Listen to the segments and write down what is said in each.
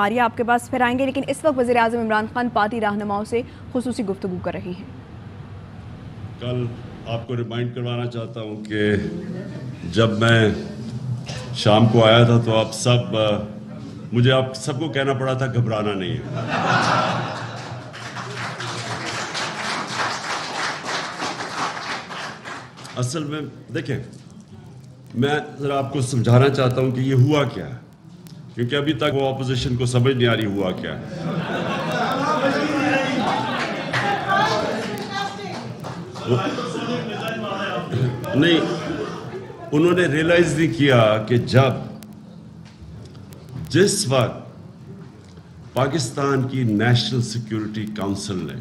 آریہ آپ کے پاس پھر آئیں گے، لیکن اس وقت وزیراعظم عمران خان پارٹی رہنماؤں سے خصوصی گفتگو کر رہے ہیں۔ کل آپ کو ریمائنڈ کروانا چاہتا ہوں کہ جب میں شام کو آیا تھا تو مجھے آپ سب کو کہنا پڑا تھا گھبرانا نہیں ہے۔ اصل میں دیکھیں، میں ذرا آپ کو سمجھانا چاہتا ہوں کہ یہ ہوا کیا ہے، کیونکہ ابھی تک وہ اپوزیشن کو سمجھ نہیں آ رہی ہوا کیا ہے۔ نہیں، انہوں نے ریئلائز نہیں کیا کہ جس وقت پاکستان کی نیشنل سیکیورٹی کونسل نے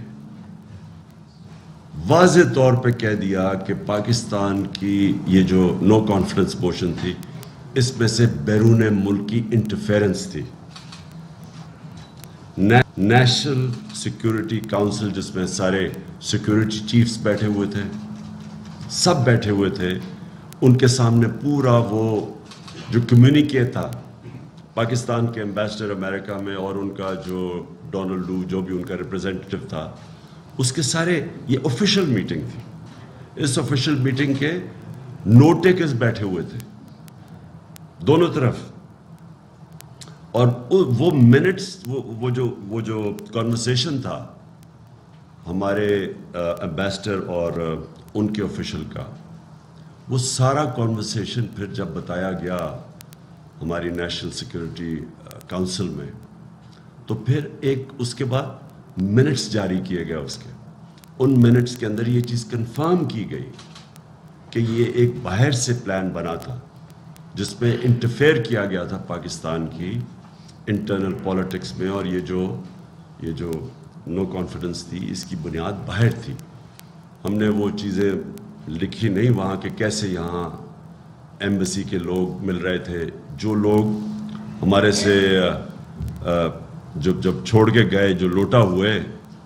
واضح طور پہ کہہ دیا کہ پاکستان کی یہ جو نو کانفیڈنس موشن تھی، اس میں سے بیرون ملک کی انٹرفیرنس تھی۔ نیشنل سیکیورٹی کونسل جس میں سارے سیکیورٹی چیفز بیٹھے ہوئے تھے، سب بیٹھے ہوئے تھے، ان کے سامنے پورا وہ جو کمیونیکے تھا پاکستان کے ایمبیسڈر امریکہ میں اور ان کا جو ڈونلڈ لو جو بھی ان کا ریپرزینٹیٹو تھا، اس کے سارے یہ آفیشیل میٹنگ تھی۔ اس آفیشیل میٹنگ کے نوٹ ٹیکرز بیٹھے ہوئے تھے دونوں طرف، اور وہ منٹس وہ جو کانورسیشن تھا ہمارے ایمبیسڈر اور ان کے آفیشل کا، وہ سارا کانورسیشن پھر جب بتایا گیا ہماری نیشنل سیکیورٹی کونسل میں، تو پھر اس کے بعد منٹس جاری کیے گئے۔ ان منٹس کے اندر یہ چیز کنفرم کی گئی کہ یہ ایک باہر سے پلان بنا تھا جس میں انٹرفیئر کیا گیا تھا پاکستان کی انٹرنل پولیٹکس میں، اور یہ جو نو کانفیڈنس تھی اس کی بنیاد باہر تھی۔ ہم نے وہ چیزیں لکھی نہیں وہاں کہ کیسے یہاں ایمبیسی کے لوگ مل رہے تھے، جو لوگ ہمارے سے جب چھوڑ کے گئے، جو لوٹا ہوئے،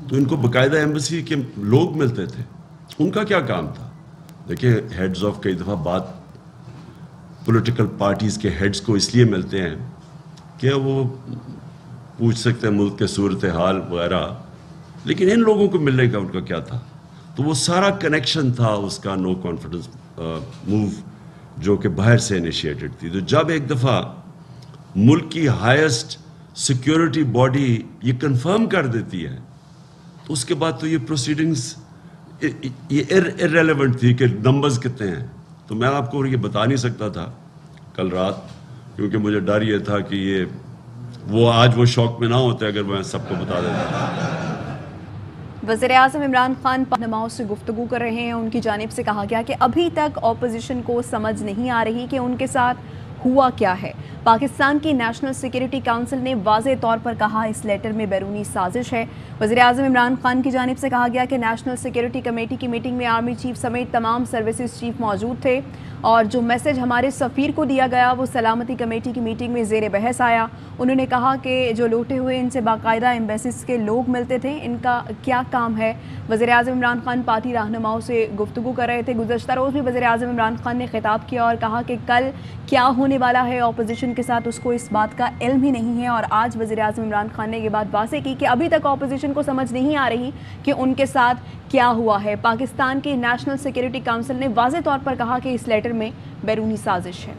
تو ان کو باقاعدہ ایمبیسی کے لوگ ملتے تھے۔ ان کا کیا کام تھا؟ دیکھیں، ہیڈز آف کئی دفعہ بات پولیٹیکل پارٹیز کے ہیڈز کو اس لیے ملتے ہیں کہ وہ پوچھ سکتے ہیں ملک کے صورتحال وغیرہ، لیکن ان لوگوں کو ملنے کا ان کا کیا تھا؟ تو وہ سارا کنیکشن تھا اس کا نو کانفیڈنس موو جو کہ باہر سے انیشیٹڈ تھی۔ تو جب ایک دفعہ ملک کی ہائیسٹ سیکیورٹی باڈی یہ کنفرم کر دیتی ہے، تو اس کے بعد تو یہ پروسیڈنگز یہ ارریلیونٹ تھی کہ نمبرز کتنے ہیں۔ تو میں آپ کو یہ بتا نہیں سکتا تھا کل رات، کیونکہ مجھے ڈر یہ تھا کہ وہ آج وہ شوق میں نہ ہوتے اگر میں سب کو بتا دیتا۔ وزیراعظم عمران خان رہنماؤں سے گفتگو کر رہے ہیں۔ ان کی جانب سے کہا گیا کہ ابھی تک اپوزیشن کو سمجھ نہیں آ رہی کہ ان کے ساتھ ہوا کیا ہے۔ پاکستان کی نیشنل سیکیورٹی کونسل نے واضح طور پر کہا اس لیٹر میں بیرونی سازش ہے۔ وزیراعظم عمران خان کی جانب سے کہا گیا کہ نیشنل سیکیورٹی کمیٹی کی میٹنگ میں آرمی چیف سمیت تمام سروسز چیف موجود تھے، اور جو میسج ہمارے سفیر کو دیا گیا وہ سلامتی کمیٹی کی میٹنگ میں زیر بحث آیا۔ انہوں نے کہا کہ جو لوٹے ہوئے ان سے باقاعدہ ایمبیسیز کے لوگ ملتے تھے، ان کا کیا کام ہے؟ وزیراعظم عمران خان پارٹی رہنماؤں سے گفتگو کر رہے تھے۔ گزشتہ روز بھی وزیراعظم عمران خان نے خطاب کیا اور کہا کہ کل کیا ہونے والا ہے اپوزیشن کے ساتھ اس کو اس بات کا علم ہی نہیں ہے، اور آج وزیراعظم عمران خان نے یہ بات واضح کی کہ ابھی تک اپوزیشن کو سمجھ نہیں آ رہی کہ ان کے ساتھ کیا ہوا ہے۔ پاکستان کی نیشنل سیکیورٹی کونسل نے واضح طور پر کہا کہ اس لیٹر میں بیرونی سازش ہے۔